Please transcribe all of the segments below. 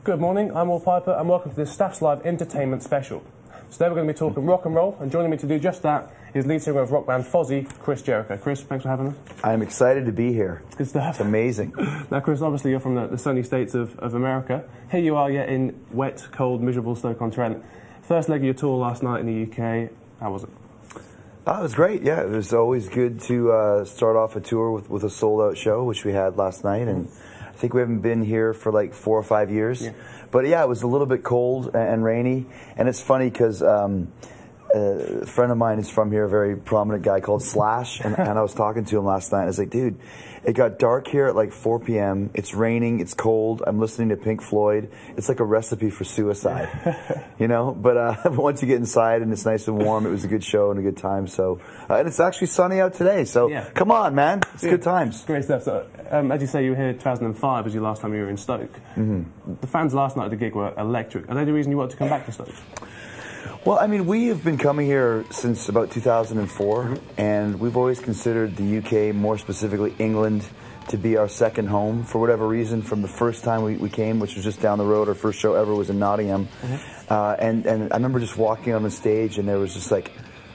Good morning, I'm Will Piper and welcome to this StaffsLive entertainment special. Today we're going to be talking rock and roll, and joining me to do just that is lead singer of rock band Fozzy, Jericho. Chris, thanks for having us. I'm excited to be here. Good stuff. It's amazing. Now Chris, obviously you're from the sunny states of America. Here you are yet in wet, cold, miserable Stoke-on-Trent. First leg of your tour last night in the UK. How was it? It was great, yeah. It was always good to start off a tour with a sold-out show, which we had last night, and I think we haven't been here for like 4 or 5 years. Yeah. But yeah, it was a little bit cold and rainy, and it's funny because a friend of mine is from here, a very prominent guy called Slash, and I was talking to him last night. I was like, dude, it got dark here at like 4 p.m. It's raining, it's cold. I'm listening to Pink Floyd. It's like a recipe for suicide, you know? But once you get inside and it's nice and warm, it was a good show and a good time. So, and it's actually sunny out today. So yeah. Come on, man. It's good times. Great stuff. So, as you say, you were here 2005 as your last time you were in Stoke. The fans last night at the gig were electric. Are they the reason you wanted to come back to Stoke? Well, I mean, we have been coming here since about 2004, and we've always considered the UK, more specifically England, to be our second home for whatever reason. From the first time we came, which was just down the road, our first show ever was in Nottingham, and I remember just walking on the stage, and there was just like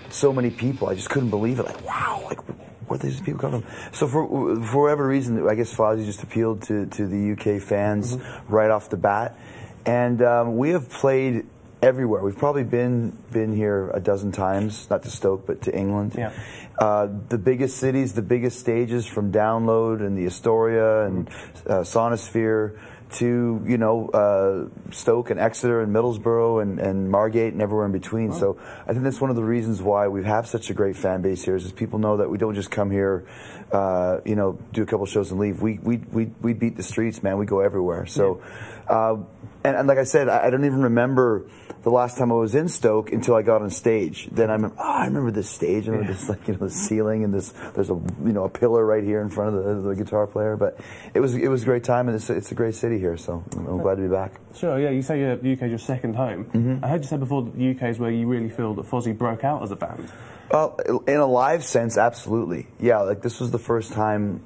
so many people. I just couldn't believe it. Like, wow, like where these people come from? So for whatever reason, I guess Fozzy just appealed to the UK fans right off the bat, and we have played everywhere. We've probably been here a dozen times, not to Stoke, but to England. Yeah. The biggest cities, the biggest stages, from Download and the Astoria and Sonosphere to, you know, Stoke and Exeter and Middlesbrough and Margate and everywhere in between. Wow. So I think that's one of the reasons why we have such a great fan base here, is people know that we don't just come here, you know, do a couple shows and leave. We beat the streets, man. We go everywhere. So, and like I said, I don't even remember the last time I was in Stoke until I got on stage. Then I remember this stage. I remember this, like, you know, the ceiling and there's a, you know, a pillar right here in front of the guitar player. But it was a great time, and it's a great city here. So I'm glad to be back. Sure, yeah. You say the UK is your second home. I heard you say before that the UK is where you really feel that Fozzy broke out as a band. Well, in a live sense, absolutely. Yeah, like this was the first time,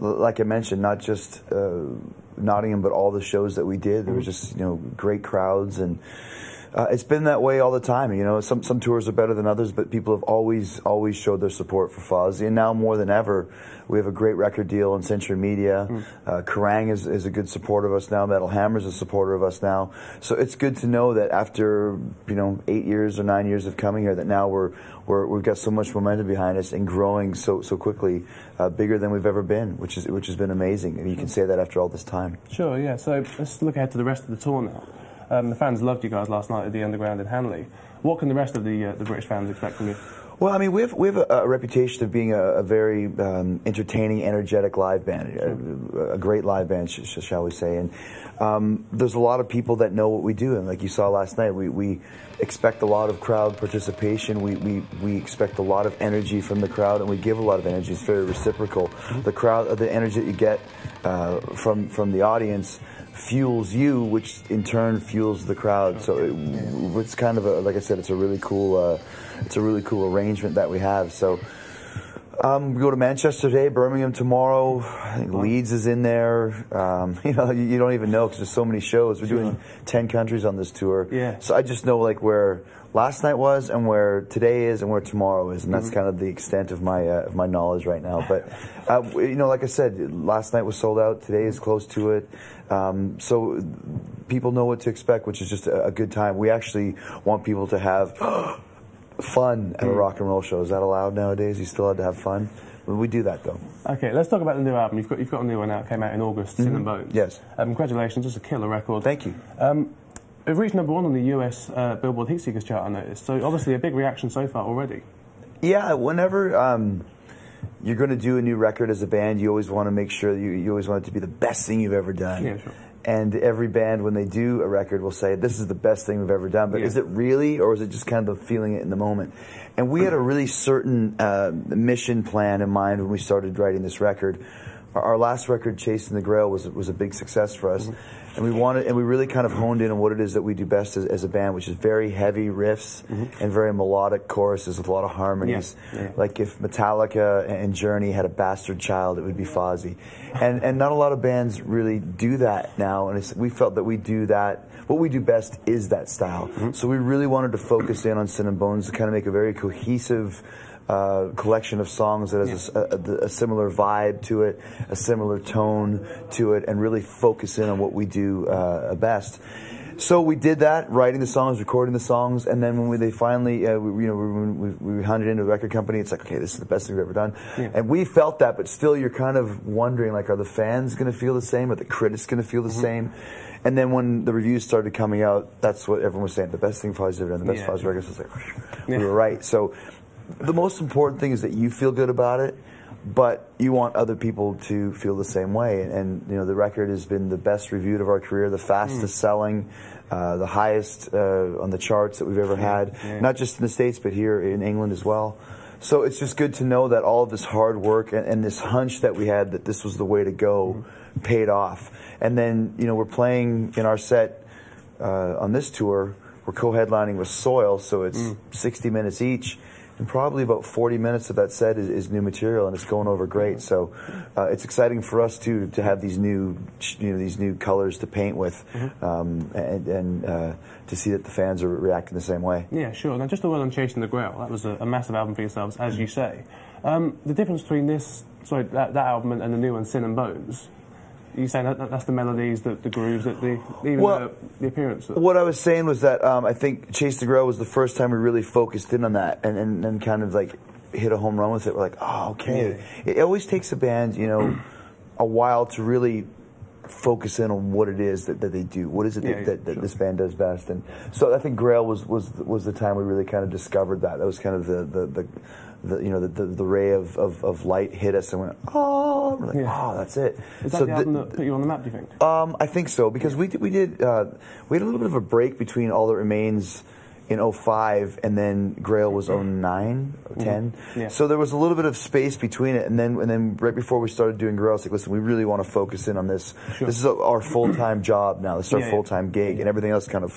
like I mentioned, not just Nottingham, but all the shows that we did. There was just, you know, great crowds, and it's been that way all the time. You know, some tours are better than others, but people have always showed their support for Fozzy, and now more than ever, we have a great record deal on Century Media. Kerrang is a good supporter of us now. Metal Hammer's a supporter of us now. So it's good to know that after, you know, 8 years or 9 years of coming here, that now we've got so much momentum behind us and growing so quickly, bigger than we've ever been, which has been amazing. And you can say that after all this time. Sure, yeah. So let's look ahead to the rest of the tour now. The fans loved you guys last night at the Underground in Hanley. What can the rest of the British fans expect from you? Well, I mean, we have a reputation of being a very entertaining, energetic live band, a great live band, shall we say. And there's a lot of people that know what we do, and like you saw last night, we expect a lot of crowd participation. We expect a lot of energy from the crowd, and we give a lot of energy. It's very reciprocal. The crowd, the energy that you get from the audience fuels you, which in turn fuels the crowd. So it's kind of like I said, it's a really cool arrangement that we have. So we go to Manchester today, Birmingham tomorrow. I think Leeds is in there. You know, you don't even know because there's so many shows. We're doing 10 countries on this tour. Yeah. So I just know like where last night was and where today is and where tomorrow is, and that's kind of the extent of my knowledge right now. But you know, like I said, last night was sold out. Today is close to it. So people know what to expect, which is just a good time. We actually want people to have fun at a rock and roll show. Is that allowed nowadays? You still allowed to have fun? We do that though. Okay, let's talk about the new album. You've got a new one out. It came out in August. Sin and Bones. Yes. Congratulations, it's a killer record. Thank you. It reached #1 on the US Billboard Heatseekers chart, I noticed. So obviously a big reaction so far already. Yeah, whenever you're going to do a new record as a band, you always want to make sure that you always want it to be the best thing you've ever done. Yeah, sure. And every band, when they do a record, will say, this is the best thing we've ever done. But is it really, or is it just kind of feeling it in the moment? And we had a really certain mission plan in mind when we started writing this record, our last record, Chasing the Grail, was a big success for us, and we really kind of honed in on what it is that we do best as a band, which is very heavy riffs and very melodic choruses with a lot of harmonies. Like if Metallica and Journey had a bastard child, it would be Fozzy, and not a lot of bands really do that now, and we felt that we do that. What we do best is that style. So we really wanted to focus in on Sin and Bones to kind of make a very cohesive collection of songs that has a similar vibe to it, a similar tone to it, and really focus in on what we do best. So we did that, writing the songs, recording the songs, and then when they finally, we hunted into the record company, it's like, okay, this is the best thing we've ever done. And we felt that, but still you're kind of wondering, like, are the fans going to feel the same? Are the critics going to feel the same? And then when the reviews started coming out, that's what everyone was saying, the best thing Fozzy's ever done, the best Fozzy records. Was like, we were right. So the most important thing is that you feel good about it, but you want other people to feel the same way. And you know, the record has been the best reviewed of our career, the fastest selling, the highest on the charts that we've ever had, not just in the States, but here in England as well. So it's just good to know that all of this hard work and this hunch that we had that this was the way to go paid off. And then, you know, we're playing in our set on this tour, we're co-headlining with Soil, so it's 60 minutes each. And probably about 40 minutes of that set is new material, and it's going over great. So it's exciting for us too to have these new, these new colors to paint with, and to see that the fans are reacting the same way. Yeah, sure. Now, just a word on Chasing the Grail. That was a massive album for yourselves, as you say. The difference between that album and the new one, Sin and Bones. You saying that's the melodies, the grooves, the appearance? What I was saying was that I think Chase the Grail was the first time we really focused in on that and kind of like hit a home run with it. We're like, oh, okay. It always takes a band, you know, a while to really focus in on what it is that they do. What is it that this band does best? And so I think Grail was the time we really kind of discovered that. That was kind of the ray of light hit us and went, oh, we're like, oh, that's it. Is that the album that put you on the map, do you think? I think so, because we had a little bit of a break between All That Remains in 2005 and then Grail was 2009 or 10. So there was a little bit of space between it, and then right before we started doing Grail, I was like, listen, we really want to focus in on this. This is our full-time job now. This is our full-time gig, and everything else kind of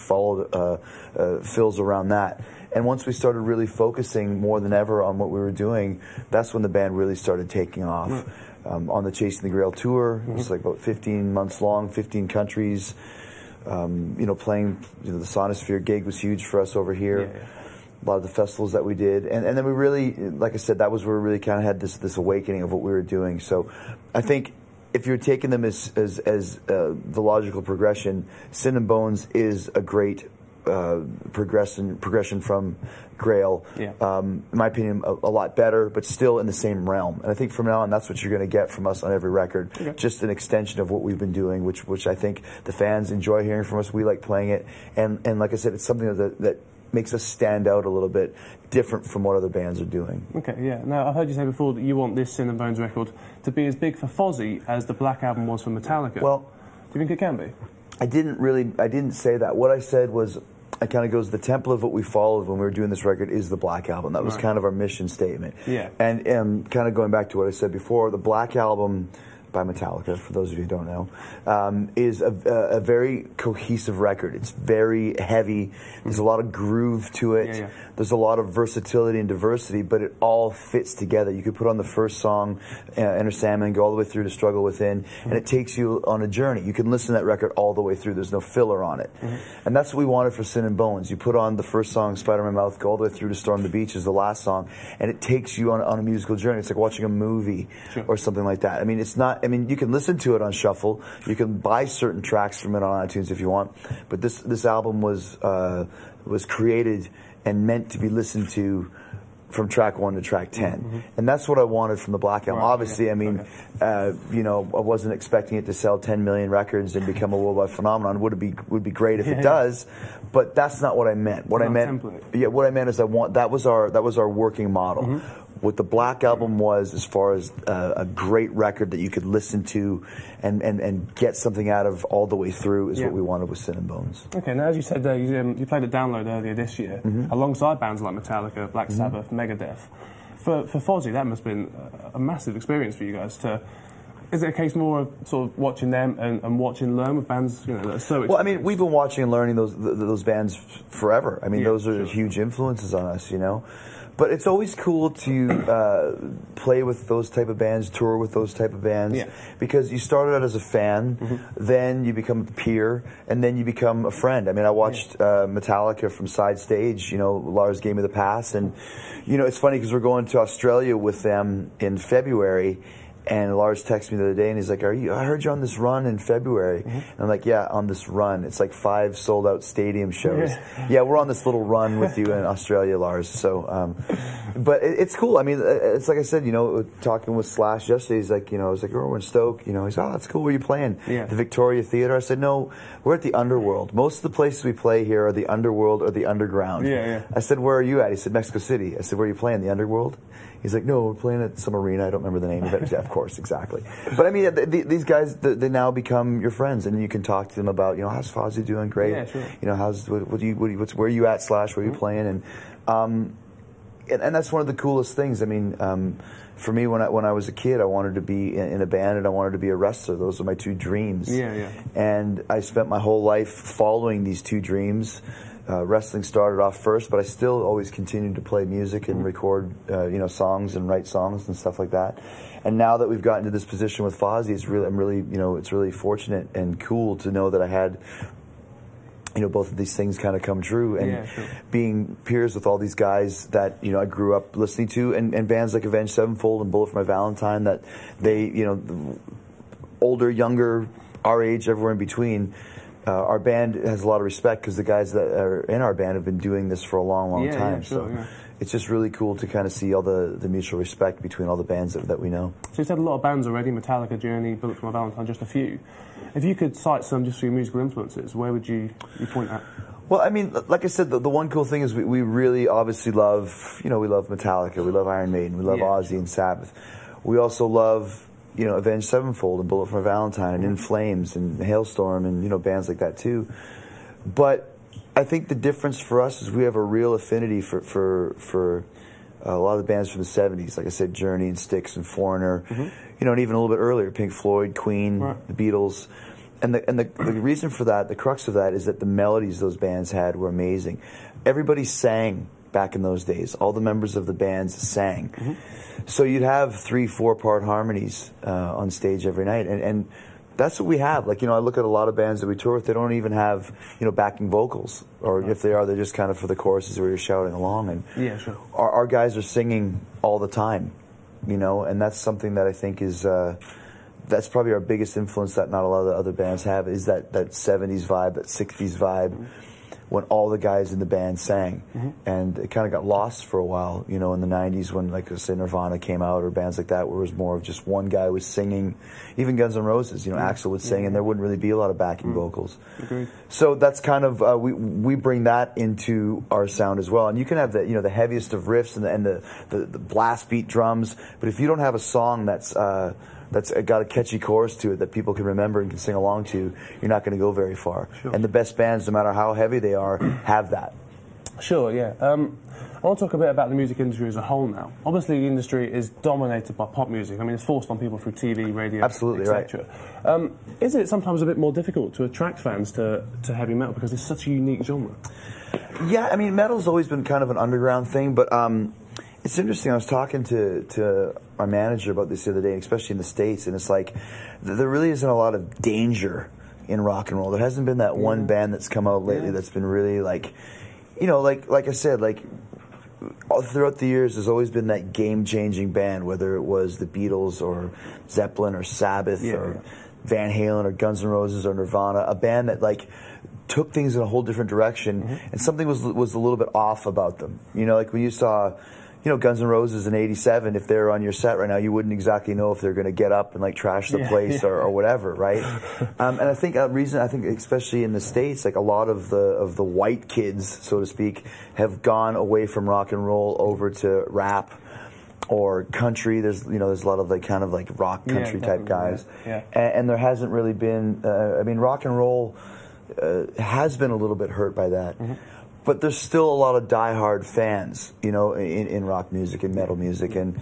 fills around that. And once we started really focusing more than ever on what we were doing, that's when the band really started taking off. On the Chasing the Grail tour, it was like about 15 months long, 15 countries. Playing the Sonosphere gig was huge for us over here. A lot of the festivals that we did, and then we really, like I said, that was where we really kind of had this awakening of what we were doing. So I think if you're taking them as the logical progression, Sin and Bones is a great progression from Grail. In my opinion, a lot better, but still in the same realm. And I think from now on, that's what you're going to get from us on every record. Just an extension of what we've been doing, which I think the fans enjoy hearing from us. We like playing it, and like I said, it's something that makes us stand out a little bit different from what other bands are doing. Now, I heard you say before that you want this Sin and Bones record to be as big for Fozzy as the Black Album was for Metallica. Well, do you think it can be? I didn't say that. What I said was, it kind of goes, the template of what we followed when we were doing this record is the Black Album. That was kind of our mission statement. And kind of going back to what I said before, the Black Album by Metallica, for those of you who don't know, is a very cohesive record. It's very heavy. There's a lot of groove to it. There's a lot of versatility and diversity, but it all fits together. You could put on the first song, Enter Sandman, go all the way through to Struggle Within, and it takes you on a journey. You can listen to that record all the way through. There's no filler on it. And that's what we wanted for Sin and Bones. You put on the first song, Spider in My Mouth, go all the way through to Storm the Beach is the last song, and it takes you on a musical journey. It's like watching a movie or something like that. I mean, you can listen to it on shuffle. You can buy certain tracks from it on iTunes if you want. But this album was created and meant to be listened to from track 1 to track 10. And that's what I wanted from the Black Album. Obviously, I mean, I wasn't expecting it to sell 10 million records and become a worldwide phenomenon. Would be great if it does, but that's not what I meant. What I meant is that was our working model. What the Black Album was, as far as a great record that you could listen to and get something out of all the way through, is what we wanted with Sin and Bones. Okay, now as you said there, you played at Download earlier this year, alongside bands like Metallica, Black Sabbath, Megadeth. For Fozzy, that must have been a massive experience for you guys to Is it a case more of sort of watching them and watch and learn with bands, you know, that are so Well, I mean, we've been watching and learning those bands forever. I mean, those are huge influences on us, you know. But it's always cool to play with those type of bands, tour with those type of bands, because you started out as a fan, then you become a peer, and then you become a friend. I mean, I watched Metallica from side stage. You know, Lars gave me the pass, and you know, it's funny because we're going to Australia with them in February. And Lars texted me the other day, and he's like, I heard you're on this run in February. And I'm like, yeah, on this run. It's like 5 sold-out stadium shows. Yeah, we're on this little run with you in Australia, Lars. So, but it's cool. I mean, it's like I said, you know, talking with Slash yesterday, he's like, you know, I was like, oh, we're in Stoke. You know, he's, oh, that's cool. Where are you playing? The Victoria Theatre. I said, no, we're at the Underworld. Most of the places we play here are the Underworld or the Underground. I said, where are you at? He said, Mexico City. I said, where are you playing? The Underworld? He's like, no, we're playing at some arena. I don't remember the name of it. Of course, exactly. But I mean, these guys, they now become your friends, and you can talk to them about, you know, how's Fozzy doing? Great. Yeah, sure. You know, where are you at? Slash, where are you playing? And that's one of the coolest things. I mean, for me, when I was a kid, I wanted to be in a band, and I wanted to be a wrestler. Those were my 2 dreams. And I spent my whole life following these 2 dreams. Wrestling started off first, but I still always continued to play music and record, you know, songs and write songs and stuff like that. And now that we've gotten to this position with Fozzy, I'm really, you know, it's really fortunate and cool to know that I had, you know, both of these things kind of come true, and being peers with all these guys that, you know, I grew up listening to, and bands like Avenged Sevenfold and Bullet for My Valentine, that they, you know, older, younger, our age, everywhere in between. Our band has a lot of respect because the guys that are in our band have been doing this for a long time. So it's just really cool to kind of see all the mutual respect between all the bands that we know. So you've said a lot of bands already, Metallica, Journey, Bullet for My Valentine, just a few. If you could cite some just for your musical influences, where would you point at? Well, I mean, like I said, the one cool thing is we really obviously love, you know, we love Metallica, we love Iron Maiden, we love Ozzy and Sabbath. We also love, you know, Avenged Sevenfold and Bullet for My Valentine and In Flames and Hailstorm and, you know, bands like that too. But I think the difference for us is we have a real affinity for a lot of the bands from the 70s. Like I said, Journey and Styx and Foreigner, you know, and even a little bit earlier, Pink Floyd, Queen, the Beatles. And the reason for that, the crux of that, is that the melodies those bands had were amazing. Everybody sang back in those days. All the members of the bands sang. So you'd have 3-4 part harmonies on stage every night, and that's what we have. Like, you know, I look at a lot of bands that we tour with, they don't even have, you know, backing vocals, or if they are, they're just kind of for the choruses where you're shouting along. And our guys are singing all the time, you know, and that's something that I think is that's probably our biggest influence that not a lot of the other bands have, is that 70s vibe, that 60s vibe, when all the guys in the band sang. And it kind of got lost for a while, you know, in the 90s when, like I said, Nirvana came out, or bands like that, where it was more of just one guy was singing. Even Guns N' Roses, you know, Axl would sing, and there wouldn't really be a lot of backing vocals. So that's kind of, we bring that into our sound as well. And you can have the, you know, the heaviest of riffs and the blast beat drums, but if you don't have a song that's got a catchy chorus to it that people can remember and can sing along to, you're not going to go very far. And the best bands, no matter how heavy they are, have that. I want to talk a bit about the music industry as a whole now. Obviously, the industry is dominated by pop music. I mean, it's forced on people through TV, radio, etc. Is it sometimes a bit more difficult to attract fans to heavy metal because it's such a unique genre? Yeah, I mean, metal's always been kind of an underground thing, but it's interesting. I was talking to our manager about this the other day, especially in the States, and it's like there really isn't a lot of danger in rock and roll. There hasn't been that one band that's come out lately that's been really, like, you know, like I said, like all throughout the years, there's always been that game-changing band, whether it was the Beatles or Zeppelin or Sabbath or Van Halen or Guns N' Roses or Nirvana, a band that, like, took things in a whole different direction, and something was a little bit off about them. You know, like when you saw, you know, Guns N' Roses in '87, if they're on your set right now, you wouldn't exactly know if they're going to get up and, like, trash the place or whatever, right? And I think especially in the States, like, a lot of the white kids, so to speak, have gone away from rock and roll over to rap or country. There's a lot of, like, kind of like rock country type guys, and there hasn't really been. I mean, rock and roll has been a little bit hurt by that. But there's still a lot of diehard fans, you know, in rock music and metal music. And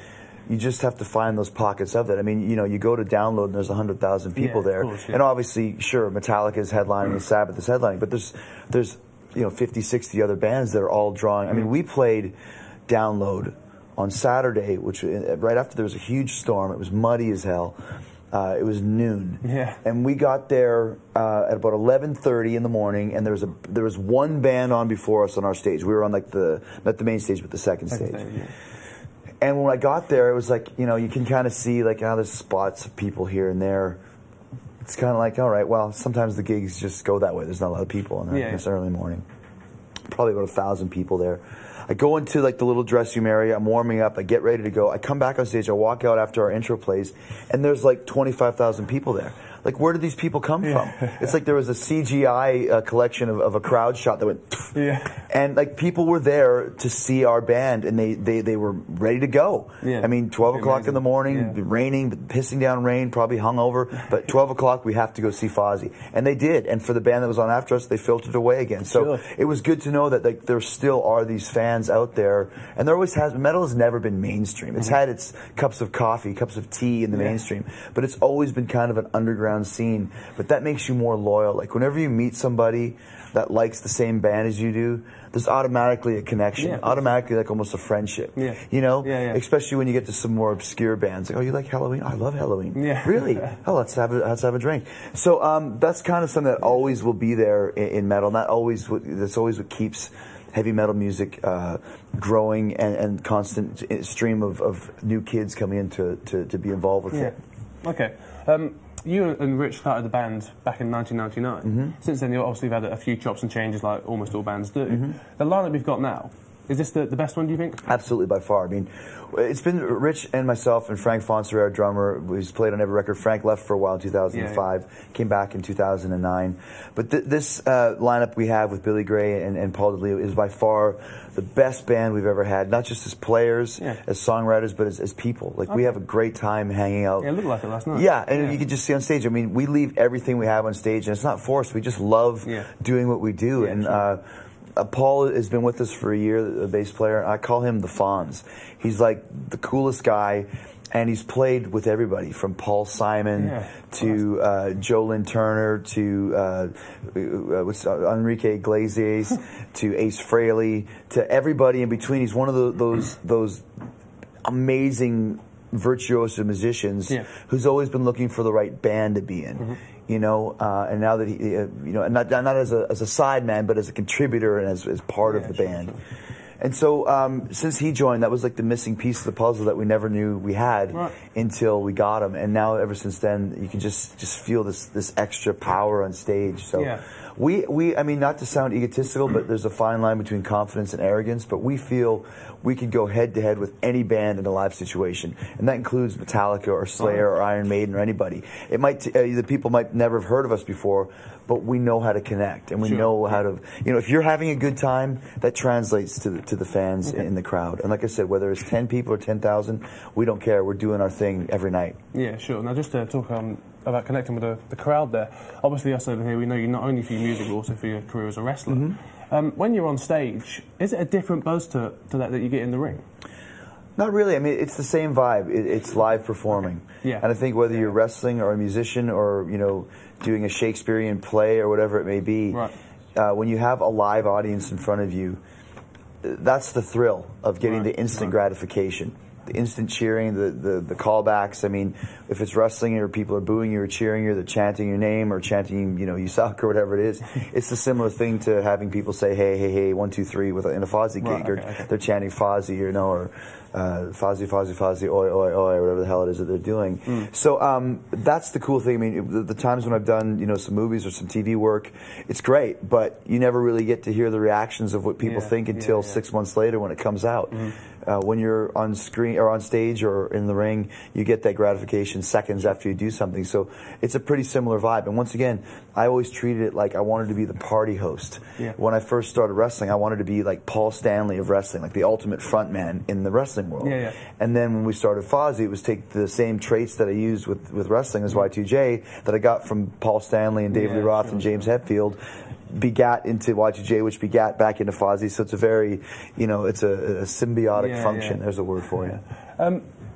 You just have to find those pockets of it. I mean, you know, you go to Download and there's 100,000 people there. Course, and obviously, sure, Metallica's headlining and Sabbath is headlining, but there's you know, 50, 60 other bands that are all drawing. I mean, we played Download on Saturday, which right after there was a huge storm. It was muddy as hell. It was noon. Yeah. And we got there at about 11:30 in the morning, and there was one band on before us on our stage. We were on like not the main stage, but the second stage. Yeah. And when I got there, it was like, you know, you can kind of see like, there's spots of people here and there. It's kind of like, all right, well, sometimes the gigs just go that way. There's not a lot of people in this early morning. Probably about 1,000 people there. I go into like the little dressing room area. I'm warming up. I get ready to go. I come back on stage. I walk out after our intro plays, and there's like 25,000 people there. Like, where did these people come from? It's like there was a CGI collection of a crowd shot that went, and like people were there to see our band, and they were ready to go. I mean, 12 o'clock in the morning, raining, pissing down rain, probably hungover, but 12 o'clock we have to go see Fozzy, and they did. And for the band that was on after us, they filtered away again. So it was good to know that like there still are these fans out there, and there always has. Metal has never been mainstream. It's had its cups of coffee, cups of tea in the mainstream, but it's always been kind of an underground scene. But that makes you more loyal. Like whenever you meet somebody that likes the same band as you do, there's automatically a connection, automatically like almost a friendship. You know, especially when you get to some more obscure bands. Like, oh, you like Halloween? I love Halloween. Really? Oh, let's have a drink. So that's kind of something that always will be there in metal. And that's always what keeps heavy metal music growing and constant stream of new kids coming in to be involved with it. Okay. You and Rich started the band back in 1999. Since then, you've obviously had a few chops and changes like almost all bands do. The lineup we've got now, is this the best one, do you think? Absolutely, by far. I mean, it's been Rich and myself and Frank Fonser, our drummer, who's played on every record. Frank left for a while in 2005, came back in 2009. But this lineup we have with Billy Gray and Paul DeLeo is by far the best band we've ever had, not just as players, as songwriters, but as people. Like, we have a great time hanging out. Yeah, it looked like it last night. Yeah, and you can just see on stage. I mean, we leave everything we have on stage, and it's not forced. We just love doing what we do. Paul has been with us for a year, the bass player. I call him the Fonz. He's like the coolest guy, and he's played with everybody from Paul Simon to Joe Lynn Turner to Enrique Iglesias to Ace Frehley to everybody in between. He's one of those amazing virtuoso musicians who's always been looking for the right band to be in. You know, and now that he, you know, not as a side man, but as a contributor and as part of the band. And so, since he joined, that was like the missing piece of the puzzle that we never knew we had until we got him. And now, ever since then, you can just feel this extra power on stage. So, I mean, not to sound egotistical, but there's a fine line between confidence and arrogance. But we feel we could go head to head with any band in a live situation, and that includes Metallica or Slayer or Iron Maiden or anybody. It might the people might never have heard of us before, but we know how to connect, and we know how to. You know, if you're having a good time, that translates to the fans in the crowd. And like I said, whether it's 10 people or 10,000, we don't care. We're doing our thing every night. Yeah, sure. Now, just to talk about connecting with the crowd there. Obviously, us over here, we know you not only for your music, but also for your career as a wrestler. When you're on stage, is it a different buzz to that you get in the ring? Not really. I mean, it's the same vibe. It's live performing. And I think whether you're wrestling or a musician or, you know, doing a Shakespearean play or whatever it may be, when you have a live audience in front of you, that's the thrill of getting the instant gratification. The instant cheering, the callbacks. I mean, if it's wrestling or people are booing you or cheering you, they're chanting your name or chanting, you know, you suck or whatever it is. It's a similar thing to having people say, hey, hey, hey, 1, 2, 3 in a Fozzy gig, or they're chanting Fozzy, you know, or Fozzy, Fozzy, Fozzy, oi, oi, oi, or whatever the hell it is that they're doing. So that's the cool thing. I mean, the times when I've done, you know, some movies or some TV work, it's great, but you never really get to hear the reactions of what people think until 6 months later when it comes out. When you're on screen or on stage or in the ring, you get that gratification seconds after you do something. So it's a pretty similar vibe. And once again, I always treated it like I wanted to be the party host. When I first started wrestling, I wanted to be like Paul Stanley of wrestling, like the ultimate frontman in the wrestling world. And then when we started Fozzy, it was take the same traits that I used with wrestling as Y2J that I got from Paul Stanley and David Lee Roth and James Hetfield, begat into Y2J, which begat back into Fozzy. So it's a very, you know, it's a symbiotic function. There's a word for you.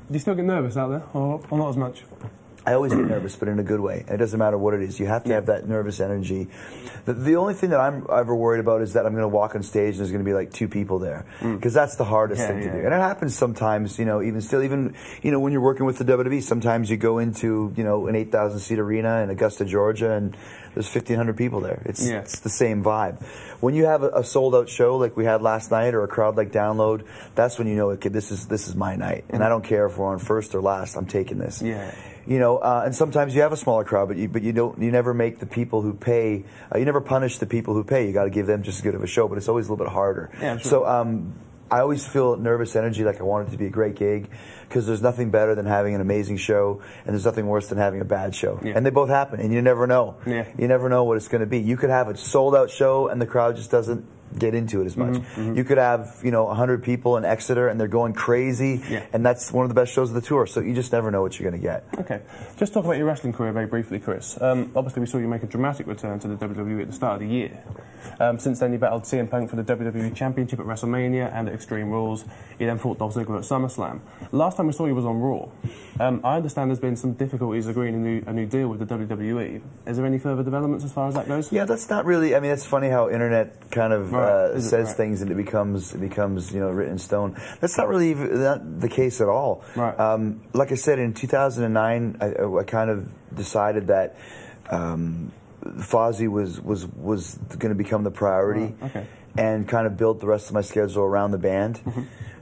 Do you still get nervous out there, or not as much? I always get nervous, but in a good way. It doesn't matter what it is. You have to have that nervous energy. The only thing that I'm ever worried about is that I'm going to walk on stage and there's going to be like 2 people there, because that's the hardest thing to do. And it happens sometimes, even when you're working with the WWE, sometimes you go into, an 8,000-seat arena in Augusta, Georgia, and there's 1,500 people there. It's the same vibe. When you have a sold-out show like we had last night, or a crowd like Download, that's when you know, okay, this is my night, and I don't care if we're on first or last. I'm taking this. And sometimes you have a smaller crowd, but you never make the people who pay. You never punish the people who pay. You got to give them just as good of a show, but it's always a little bit harder. Yeah, sure. So I always feel nervous energy, like I want it to be a great gig, because there's nothing better than having an amazing show, and there's nothing worse than having a bad show. And they both happen, and you never know. You never know what it's going to be. You could have a sold-out show, and the crowd just doesn't get into it as much. You could have 100 people in Exeter and they're going crazy, and that's one of the best shows of the tour, so you just never know what you're going to get. Okay, just talk about your wrestling career very briefly, Chris. Obviously we saw you make a dramatic return to the WWE at the start of the year. Since then you battled CM Punk for the WWE Championship at WrestleMania and at Extreme Rules. You then fought Dolph Ziggler at SummerSlam. Last time we saw you was on Raw. I understand there's been some difficulties agreeing a new deal with the WWE. Is there any further developments as far as that goes? Yeah, that's not really, I mean, it's funny how internet kind of says things and it becomes written in stone. That's not really not the case at all. Like I said, in 2009, I kind of decided that Fozzy was going to become the priority, and kind of built the rest of my schedule around the band.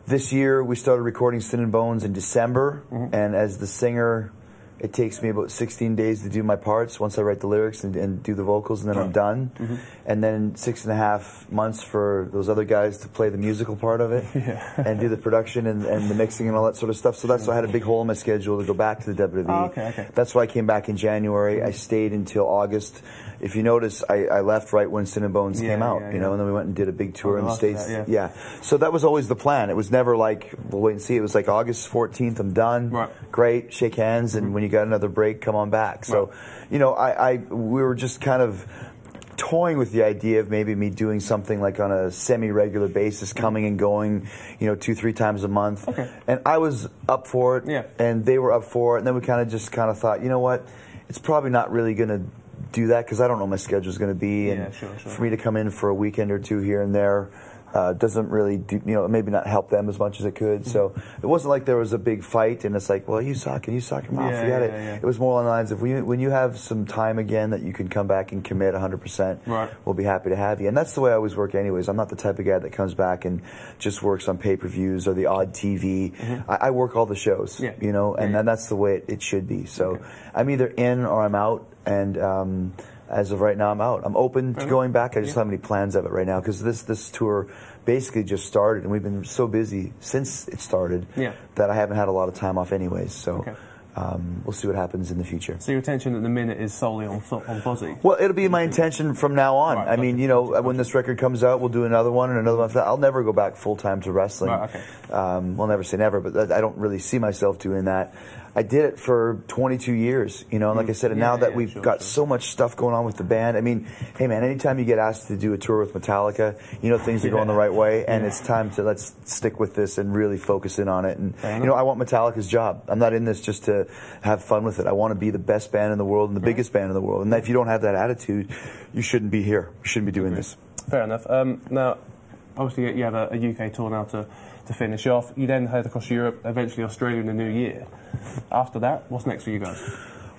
This year, we started recording Sin and Bones in December, and as the singer, it takes me about 16 days to do my parts once I write the lyrics and do the vocals, and then I'm done. And then 6.5 months for those other guys to play the musical part of it and do the production and the mixing and all that sort of stuff. So that's why I had a big hole in my schedule to go back to the WWE. That's why I came back in January. I stayed until August. If you notice, I left right when Sin and Bones came out, and then we went and did a big tour in the States. So that was always the plan. It was never like, we'll wait and see. It was like August 14th, I'm done. Great, shake hands, and when you got another break, come on back. So, we were just kind of toying with the idea of maybe me doing something like on a semi-regular basis, coming and going, 2-3 times a month. And I was up for it, and they were up for it, and then we kind of thought, you know what, it's probably not really going to do that, because I don't know what my schedule is going to be, and for me to come in for a weekend or two here and there doesn't really do, maybe not help them as much as it could. So it wasn't like there was a big fight and it's like, well, you suck and you suck him off, forget it. It was more along the lines of, when you have some time again that you can come back and commit 100%, we'll be happy to have you. And that's the way I always work anyways. I'm not the type of guy that comes back and just works on pay-per-views or the odd TV. I work all the shows, and then that's the way it should be. So I'm either in or I'm out, and as of right now, I'm out. I'm open to going back. I just don't have any plans of it right now, because this tour basically just started, and we've been so busy since it started that I haven't had a lot of time off anyways. So we'll see what happens in the future. So your attention at the minute is solely on Fozzy? Well, it'll be my intention from now on. I mean, when this record comes out, we'll do another one and another one. I'll never go back full-time to wrestling. We'll never say never, but I don't really see myself doing that. I did it for 22 years, and like I said, and now that we've got so much stuff going on with the band, I mean, hey man, anytime you get asked to do a tour with Metallica, things are going the right way, and it's time to let's stick with this and really focus in on it. And I want Metallica's job. I'm not in this just to have fun with it. I want to be the best band in the world and the biggest band in the world. And if you don't have that attitude, you shouldn't be here. You shouldn't be doing this. Fair enough. Now, obviously, you have a UK tour now to finish off. You then head across Europe, eventually Australia in the new year. After that, what's next for you guys?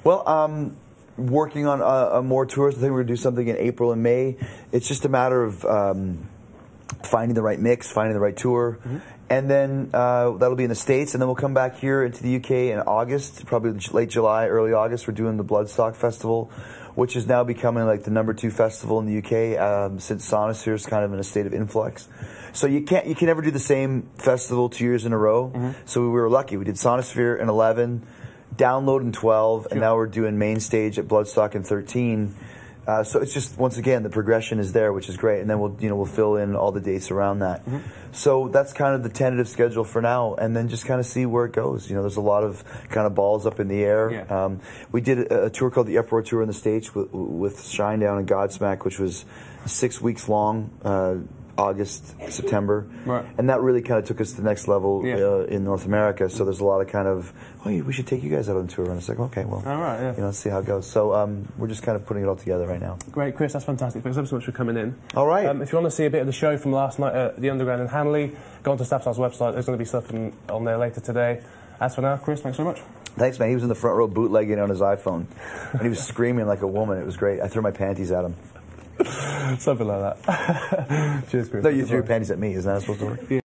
Well, working on more tours. I think we're going to do something in April and May. It's just a matter of finding the right mix, finding the right tour. And then that'll be in the States, and then we'll come back here into the UK in August, probably late July, early August. We're doing the Bloodstock Festival, which is now becoming like the #2 festival in the UK since Sonosphere is kind of in a state of influx. So you can never do the same festival 2 years in a row. So we were lucky. We did Sonosphere in 11, Download in 12, and now we're doing Main Stage at Bloodstock in 13. So it's just, once again, the progression is there, which is great, and then we'll fill in all the dates around that. So that's kind of the tentative schedule for now, and then just kind of see where it goes. There's a lot of kind of balls up in the air. We did a tour called the Uproar Tour in the States with Shinedown and Godsmack, which was 6 weeks long. August, September. Right. And that really kind of took us to the next level Yeah. in North America. So there's a lot of kind of, oh, we should take you guys out on tour. And it's like, okay, well, all right, yeah. you know, let's see how it goes. So we're just kind of putting it all together right now. Great, Chris, that's fantastic. Thanks ever so much for coming in. All right. If you want to see a bit of the show from last night at the Underground in Hanley, go on to StaffsLive's website. There's going to be something on there later today. As for now, Chris, thanks so much. Thanks, man. He was in the front row bootlegging on his iPhone. And he was screaming like a woman. It was great. I threw my panties at him. Something like that. Cheers, Chris. No, you threw your panties at me. Isn't that supposed to work? Yeah.